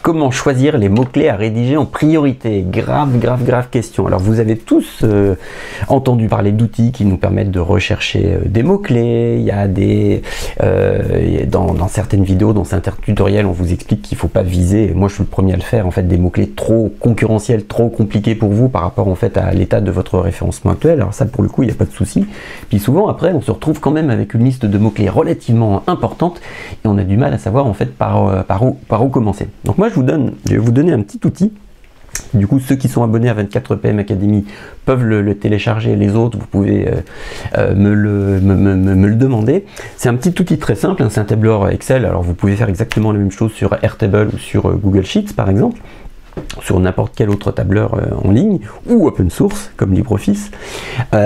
Comment choisir les mots-clés à rédiger en priorité? Grave question. Alors vous avez tous entendu parler d'outils qui nous permettent de rechercher des mots-clés. Il y a des dans certaines vidéos, dans certains tutoriels, on vous explique qu'il ne faut pas viser, et moi je suis le premier à le faire, en fait, des mots-clés trop concurrentiels, trop compliqués pour vous par rapport en fait à l'état de votre référencement actuel. Alors ça, pour le coup, il n'y a pas de souci. Puis souvent après, on se retrouve quand même avec une liste de mots-clés relativement importante et on a du mal à savoir en fait par où commencer. Donc moi je vais vous donner un petit outil. Du coup, ceux qui sont abonnés à 24PM Academy peuvent le télécharger. Les autres, vous pouvez me le demander. C'est un petit outil très simple, hein, c'est un tableur Excel. Alors vous pouvez faire exactement la même chose sur Airtable ou sur Google Sheets par exemple, sur n'importe quel autre tableur en ligne ou open source comme LibreOffice, qui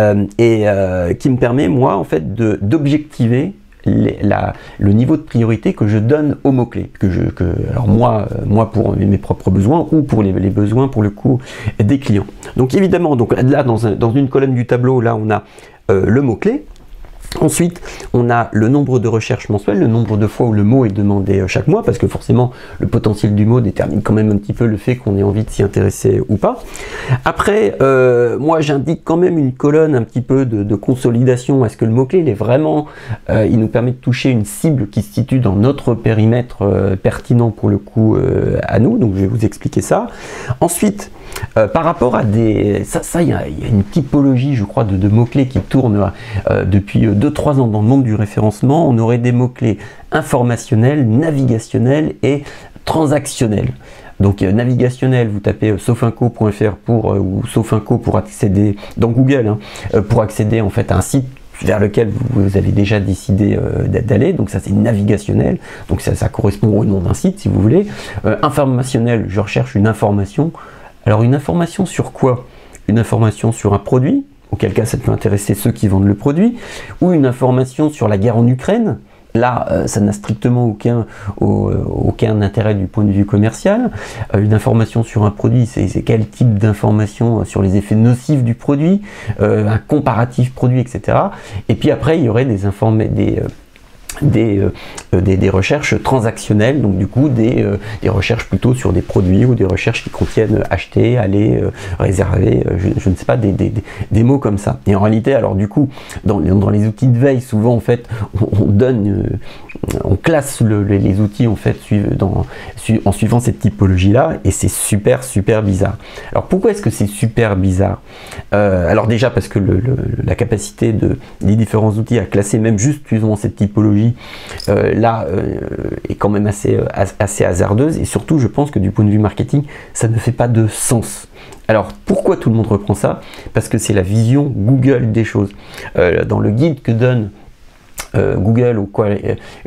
me permet moi en fait d'objectiver le niveau de priorité que je donne aux mots-clés, alors moi pour mes propres besoins ou pour les besoins pour le coup des clients. Donc évidemment, donc là dans une colonne du tableau, là on a le mot-clé. Ensuite, on a le nombre de recherches mensuelles, le nombre de fois où le mot est demandé chaque mois, parce que forcément, le potentiel du mot détermine quand même un petit peu le fait qu'on ait envie de s'y intéresser ou pas. Après, moi, j'indique quand même une colonne un petit peu de consolidation. Est-ce que le mot-clé, il est vraiment, il nous permet de toucher une cible qui se situe dans notre périmètre pertinent pour le coup à nous. Donc, je vais vous expliquer ça. Ensuite, par rapport à il y a une typologie, je crois, de mots-clés qui tournent depuis 2-3 ans dans le monde du référencement. On aurait des mots-clés informationnels, navigationnels et transactionnels. Donc navigationnel, vous tapez sofinco.fr ou sofinco pour accéder dans Google, hein, pour accéder en fait à un site vers lequel vous avez déjà décidé d'aller, donc ça c'est navigationnel, donc ça correspond au nom d'un site si vous voulez. Informationnel, je recherche une information. Alors une information sur quoi? Une information sur un produit, auquel cas ça peut intéresser ceux qui vendent le produit, ou une information sur la guerre en Ukraine. Là, ça n'a strictement aucun intérêt du point de vue commercial. Une information sur un produit, c'est quel type d'information sur les effets nocifs du produit, un comparatif produit, etc. Et puis après, il y aurait des recherches transactionnelles, donc du coup des recherches plutôt sur des produits ou des recherches qui contiennent acheter, aller, réserver, je ne sais pas, des mots comme ça. Et en réalité, alors du coup, dans les outils de veille, souvent en fait, on classe les outils en fait en suivant cette typologie-là, et c'est super bizarre. Alors pourquoi est-ce que c'est super bizarre? Alors déjà parce que la capacité des différents outils à classer même juste suivant cette typologie est quand même assez hasardeuse, et surtout je pense que du point de vue marketing ça ne fait pas de sens. Alors pourquoi tout le monde reprend ça? Parce que c'est la vision Google des choses. Dans le guide que donne Google,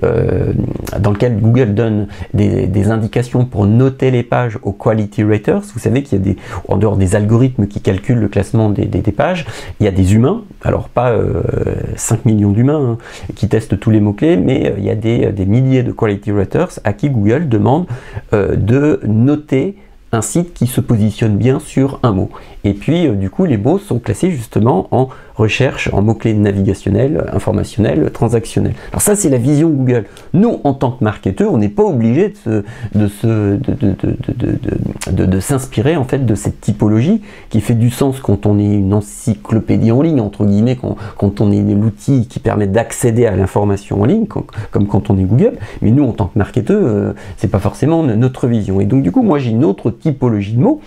dans lequel Google donne des indications pour noter les pages aux quality raters. Vous savez qu'il y a en dehors des algorithmes qui calculent le classement des pages, il y a des humains, alors pas 5 millions d'humains qui testent tous les mots-clés, mais il y a des milliers de quality raters à qui Google demande de noter un site qui se positionne bien sur un mot. Et puis du coup les mots sont classés justement en recherche, en mots-clés navigationnels, informationnels, transactionnels. Alors ça c'est la vision Google. Nous en tant que marketeurs, on n'est pas obligé de s'inspirer en fait de cette typologie qui fait du sens quand on est une encyclopédie en ligne, entre guillemets, quand on est l'outil qui permet d'accéder à l'information en ligne, comme quand on est Google. Mais nous en tant que marketeurs, c'est pas forcément notre vision. Et donc du coup moi j'ai une autre typologie de mots,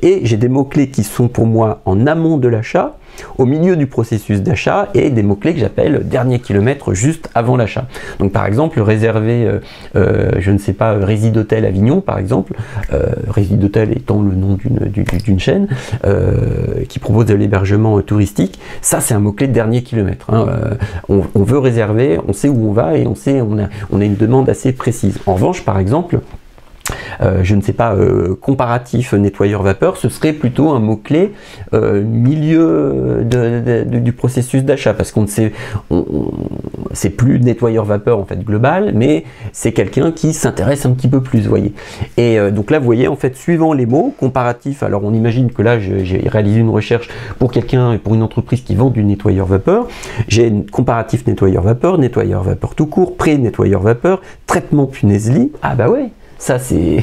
et j'ai des mots-clés qui sont pour moi en amont de l'achat, au milieu du processus d'achat, et des mots-clés que j'appelle dernier kilomètre juste avant l'achat. Donc par exemple réserver, je ne sais pas, Résid'Hôtel Avignon par exemple, Résid'Hôtel étant le nom d'une chaîne qui propose de l'hébergement touristique, ça c'est un mot-clé de dernier kilomètre. Hein. On veut réserver, on sait où on va et on a une demande assez précise. En revanche par exemple, je ne sais pas, comparatif nettoyeur vapeur, ce serait plutôt un mot-clé milieu du processus d'achat, parce qu'on ne sait, c'est plus nettoyeur vapeur en fait global, mais c'est quelqu'un qui s'intéresse un petit peu plus, vous voyez. Et donc là, vous voyez, en fait, suivant les mots, comparatif, alors on imagine que là, j'ai réalisé une recherche pour quelqu'un et pour une entreprise qui vend du nettoyeur vapeur. J'ai comparatif nettoyeur vapeur tout court, pré-nettoyeur vapeur, traitement punaise-lit. Ah bah ouais, ça c'est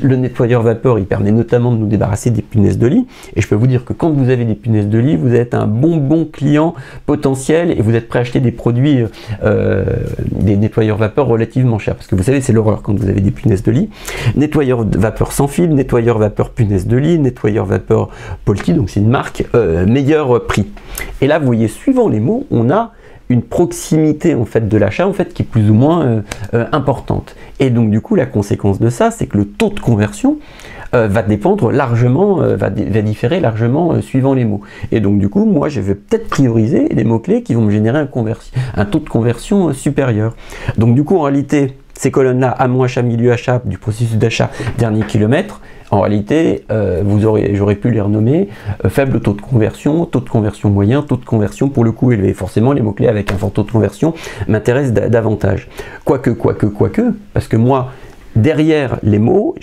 le nettoyeur vapeur, il permet notamment de nous débarrasser des punaises de lit. Et je peux vous dire que quand vous avez des punaises de lit, vous êtes un bon client potentiel et vous êtes prêt à acheter des produits, des nettoyeurs vapeur relativement chers. Parce que vous savez, c'est l'horreur quand vous avez des punaises de lit. Nettoyeur vapeur sans fil, nettoyeur vapeur punaise de lit, nettoyeur vapeur Polti, donc c'est une marque, meilleur prix. Et là, vous voyez, suivant les mots, on a une proximité en fait de l'achat en fait qui est plus ou moins importante. Et donc du coup la conséquence de ça, c'est que le taux de conversion va dépendre largement, va différer largement suivant les mots. Et donc du coup moi je vais peut-être prioriser les mots-clés qui vont me générer un taux de conversion supérieur. Donc du coup en réalité ces colonnes-là, amont achat, milieu achat, du processus d'achat, dernier kilomètre, en réalité, j'aurais pu les renommer faible taux de conversion moyen, taux de conversion pour le coup élevé. Forcément, les mots-clés avec un fort taux de conversion m'intéressent davantage. Quoique, parce que moi, derrière les mots,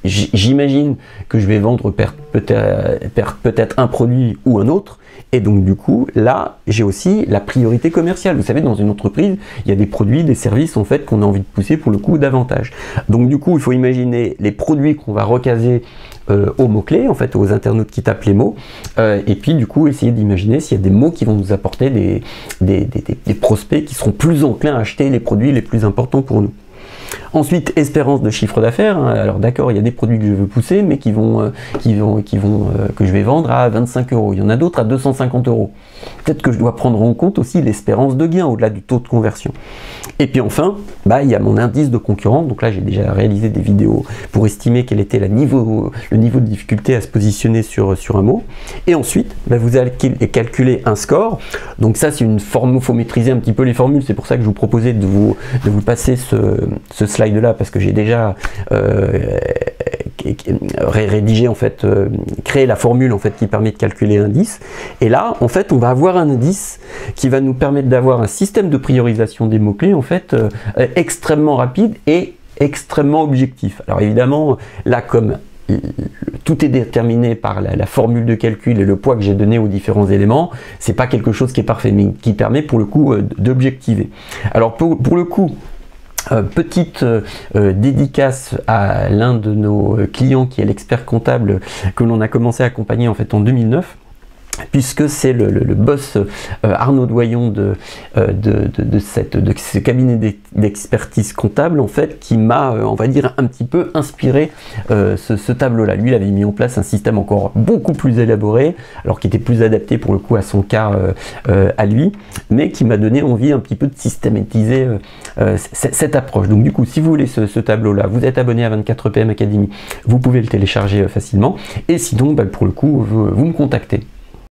j'imagine que je vais vendre peut-être un produit ou un autre. Et donc du coup, là, j'ai aussi la priorité commerciale. Vous savez, dans une entreprise, il y a des produits, des services en fait qu'on a envie de pousser pour le coup davantage. Donc du coup, il faut imaginer les produits qu'on va recaser aux mots-clés, en fait, aux internautes qui tapent les mots. Et puis du coup, essayer d'imaginer s'il y a des mots qui vont nous apporter des prospects qui seront plus enclins à acheter les produits les plus importants pour nous. Ensuite, espérance de chiffre d'affaires. Alors d'accord, il y a des produits que je veux pousser, mais que je vais vendre à 25 €. Il y en a d'autres à 250 €. Peut-être que je dois prendre en compte aussi l'espérance de gain au-delà du taux de conversion. Et puis enfin, il y a mon indice de concurrence. Donc là, j'ai déjà réalisé des vidéos pour estimer quel était le niveau de difficulté à se positionner sur un mot. Et ensuite, vous allez calculer un score. Donc ça, c'est une forme, il faut maîtriser un petit peu les formules. C'est pour ça que je vous proposais de vous passer ce slide-là, parce que j'ai déjà rédigé en fait, créé la formule en fait qui permet de calculer l'indice. Et là, en fait, on va avoir un indice qui va nous permettre d'avoir un système de priorisation des mots-clés en fait extrêmement rapide et extrêmement objectif. Alors évidemment, là comme tout est déterminé par la formule de calcul et le poids que j'ai donné aux différents éléments, c'est pas quelque chose qui est parfait, mais qui permet pour le coup d'objectiver. Alors pour le coup, petite dédicace à l'un de nos clients qui est l'expert comptable que l'on a commencé à accompagner en fait en 2009. Puisque c'est le boss Arnaud Doyon de ce cabinet d'expertise comptable en fait qui m'a, on va dire, un petit peu inspiré ce tableau-là. Lui, il avait mis en place un système encore beaucoup plus élaboré, alors qui était plus adapté pour le coup à son cas à lui, mais qui m'a donné envie un petit peu de systématiser cette approche. Donc du coup, si vous voulez ce tableau-là, vous êtes abonné à 24PM Academy, vous pouvez le télécharger facilement, et sinon, pour le coup, vous me contactez.